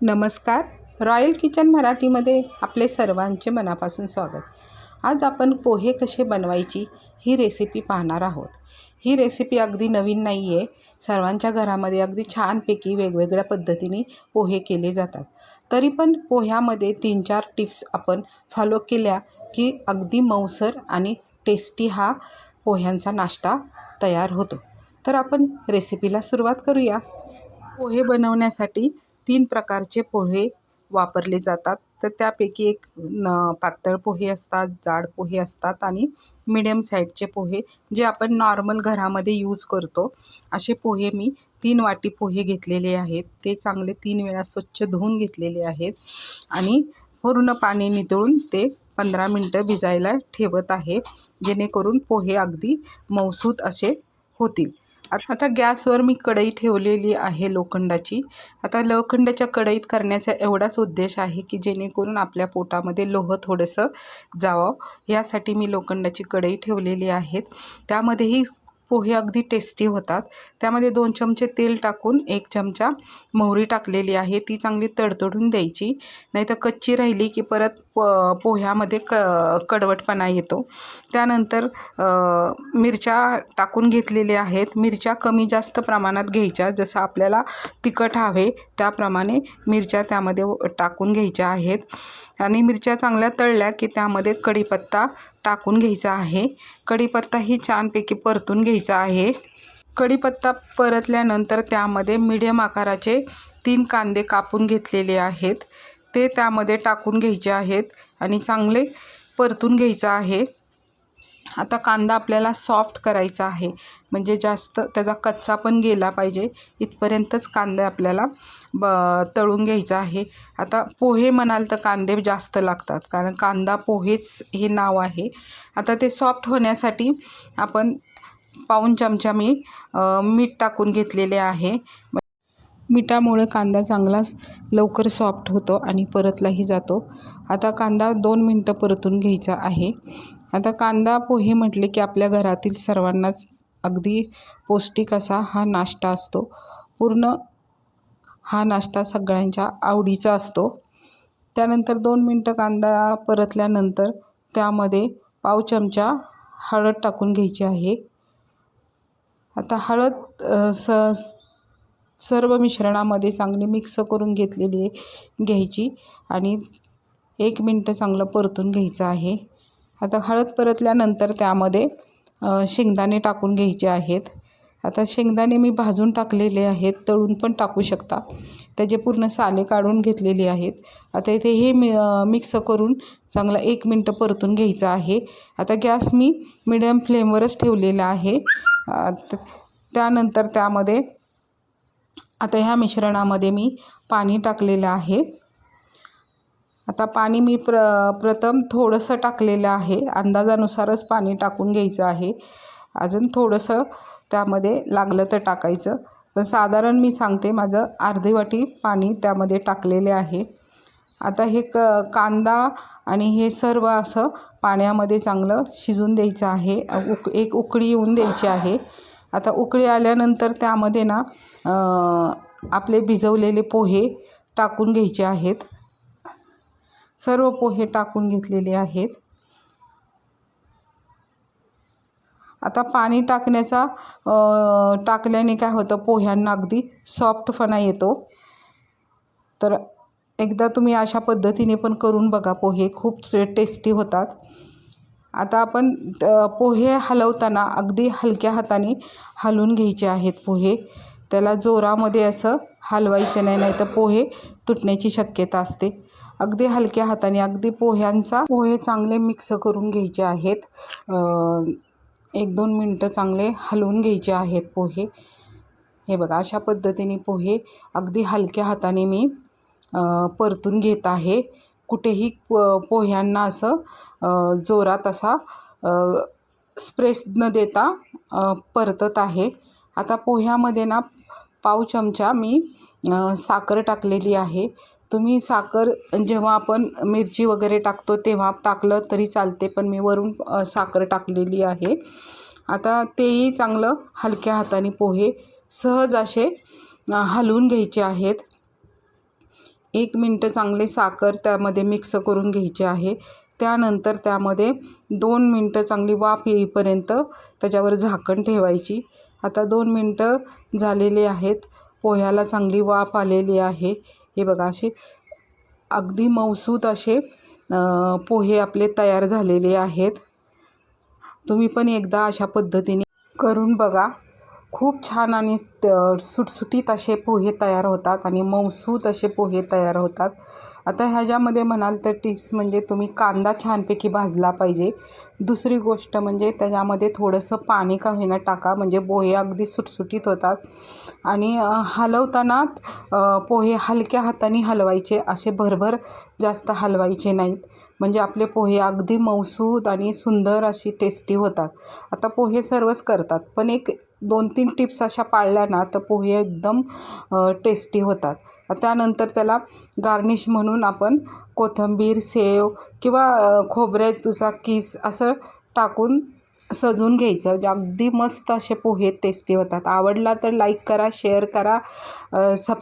नमस्कार. Royal kitchen मराठीमध्ये आपले सर्वांचे मनापासून स्वागत. आज आपण पोहे कसे बनवायची ही रेसिपी पाहणार आहोत. ही रेसिपी अगदी नवीन नाही आहे. सर्वांच्या घरामध्ये अगदी छानपैकी वेगवेगळ्या पद्धतीने पोहे केले जातात. तरी पण पोह्यामध्ये 3-4 टिप्स आपण फॉलो केल्या की अगदी मऊसर आणि टेस्टी हा पोह्यांचा नाश्ता तयार होतो. तर आपण रेसिपीला सुरुवात करूया. पोहे बनवण्यासाठी 3 प्रकारचे पोहे वापरले जातात. तर त्यापैकी एक पातळ पोहे असतात, जाड पोहे असतात आणि मीडियम साईजचे पोहे जे आपण नॉर्मल घरामध्ये यूज करतो. असे पोहे मी 3 वाटी पोहे घेतलेले आहेत. ते चांगले 3 वेळा स्वच्छ धुवून घेतलेले आहेत आणि पूर्ण पाणी निथळून ते 15 मिनटं भिजायला ठेवत आहे, जेणेकरून पोहे अगदी मऊसूत असे होतील. आता गॅसवर मी कढई ठेवलेली आहे लोखंडाची. आता लोखंडाच्या कढईत करण्याचा एवढाच उद्देश आहे की जेणेकरून आपल्या पोटामध्ये लोह थोडंसं जावं, यासाठी मी लोखंडाची कढई ठेवलेली आहेत. त्यामध्येही पोहे अगदी टेस्टी होतात. त्यामध्ये 2 चमचे तेल टाकून 1 चमचा मोहरी टाकलेली आहे. ती चांगली तडतडून द्यायची, नाहीतर कच्ची राहिली की परत पोह्यामध्ये कडवटपणा येतो. त्यानंतर मिरच्या टाकून घेतलेल्या आहेत. मिरच्या कमी जास्त प्रमाणात घ्यायच्या, जसं आपल्याला तिखट हवे त्याप्रमाणे मिरच्या त्यामध्ये टाकून घ्यायच्या आहेत. आणि मिरच्या चांगल्या तळल्या की त्यामध्ये कढीपत्ता टाकून घ्यायचा आहे. कढीपत्ताही छानपैकी परतून घ्यायचा आहे. कढीपत्ता परतल्यानंतर त्यामध्ये मीडियम आकाराचे 3 कांदे कापून घेतलेले आहेत, ते त्यामध्ये टाकून घ्यायचे आहेत आणि चांगले परतून घ्यायचा आहे. आता कांदा आपल्याला सॉफ्ट करायचा आहे, म्हणजे जास्त त्याचा कच्चा पण गेला पाहिजे इथपर्यंतच कांदे आपल्याला तळून घ्यायचा आहे. आता पोहे म्हणाल तर कांदे जास्त लागतात, कारण कांदा पोहेच हे नाव आहे. आता ते सॉफ्ट होण्यासाठी आपण पाऊण चमचा मी मीठ टाकून घेतलेले आहे. मिठामुळे कांदा चांगलाच लवकर सॉफ्ट होतो आणि परतलाही जातो. आता कांदा 2 मिनटं परतून घ्यायचा आहे. आता कांदा पोहे म्हटले की आपल्या घरातील सर्वांनाच अगदी पौष्टिक असा हा नाश्ता असतो. पूर्ण हा नाश्ता सगळ्यांच्या आवडीचा असतो. त्यानंतर 2 मिनटं कांदा परतल्यानंतर त्यामध्ये पाव चमचा हळद टाकून घ्यायची आहे. आता हळद सर्व मिश्रणामध्ये चांगली मिक्स करून घ्यायची आणि 1 मिनटं चांगलं परतून घ्यायचं आहे. आता हळद परतल्यानंतर त्यामध्ये शेंगदाणे टाकून घ्यायचे आहेत. आता शेंगदाणे मी भाजून टाकलेले आहेत, तळून पण टाकू शकता. त्याचे पूर्ण साले काढून घेतलेली आहेत. आता इथे हे मिक्स करून चांगला 1 मिनटं परतून घ्यायचं आहे. आता गॅस मी मीडियम फ्लेमवरच ठेवलेला आहे. त्यानंतर त्यामध्ये आता ह्या मिश्रणामध्ये मी पाणी टाकलेलं आहे. आता पाणी मी प्रथम थोडंसं टाकलेलं आहे, अंदाजानुसारच पाणी टाकून घ्यायचं आहे. अजून थोडंसं त्यामध्ये लागलं तर टाकायचं, पण साधारण मी सांगते माझं अर्धी वाटी पाणी त्यामध्ये टाकलेले आहे. आता हे कांदा आणि हे सर्व असं पाण्यामध्ये चांगलं शिजून द्यायचं आहे. एक उकळी येऊन द्यायची आहे. आता उकळी आल्यानंतर त्यामध्ये ना आपले भिजवलेले पोहे टाकून घ्यायचे आहेत. सर्व पोहे टाकून घेतलेले आहेत. आता पाणी टाकल्याने काय होतं, पोह्यांना अगदी सॉफ्टपणा येतो. तर एकदा तुम्ही अशा पद्धतीने पण करून बघा, पोहे खूप टेस्टी होतात. आता आपण पोहे हलवताना अगदी हलक्या हाताने हलवून घ्यायचे आहेत पोहे. त्याला जोरामध्ये असं हलवायचं नाही, नाहीतर पोहे तुटण्याची शक्यता असते. अगदी हलक्या हाताने अगदी पोहे चांगले मिक्स करून घ्यायचे आहेत. 1-2 मिनटं चांगले हलवून घ्यायचे आहेत पोहे. हे बघा, अशा पद्धतीने पोहे अगदी हलक्या हाताने मी परतून घेत आहे. कुठेही पोह्यांना असं जोरात असा स्प्रेस न देता परतत आहे. आता पोह्यामध्ये ना पाव चमचा मी साखर टाकलेली आहे. तुम्ही साखर जेव्हा आपण मिरची वगैरे टाकतो तेव्हा टाकलं तरी चालते, पण मी वरून साखर टाकलेली आहे. आता तेही चांगलं हलक्या हाताने पोहे सहज असे हलवून घ्यायचे आहेत. 1 मिनटं चांगले साखर त्यामध्ये मिक्स करून घ्यायची आहे. त्यानंतर त्यामध्ये 2 मिनटं चांगली वाफ येईपर्यंत त्याच्यावर झाकण ठेवायची. आता 2 मिनटं झालेली आहेत. पोह्याला चांगली वाफ आलेली आहे. हे बघा असे अगदी मऊसूत असे पोहे आपले तयार झालेले आहेत. तुम्ही पण एकदा अशा पद्धतीने करून बघा. खूप छान आणि सुटसुटीत असे पोहे तयार होतात आणि मऊसूत असे पोहे तयार होतात. आता ह्याच्यामध्ये म्हणाल तर टिप्स म्हणजे तुम्ही कांदा छानपैकी भाजला पाहिजे. दुसरी गोष्ट म्हणजे त्याच्यामध्ये थोडंसं पाणी का होईना टाका, म्हणजे पोहे अगदी सुटसुटीत होतात. आणि हलवताना पोहे हलक्या हाताने हलवायचे, असे भरभर जास्त हलवायचे नाहीत, म्हणजे आपले पोहे अगदी मऊसूत आणि सुंदर अशी टेस्टी होतात. आता पोहे सर्वच करतात, पण एक 2-3 टिप्स अशा पाळल्या ना तर पोहे एकदम टेस्टी होतात. त्यानंतर त्याला गार्निश म्हणून आपण कोथिंबीर, सेव किंवा खोबऱ्याचा किस असं टाकून सजवून घ्यायचं, म्हणजे अगदी मस्त असे पोहे टेस्टी होतात. आवडला तर लाईक करा, शेअर करा, सबस्क्राईब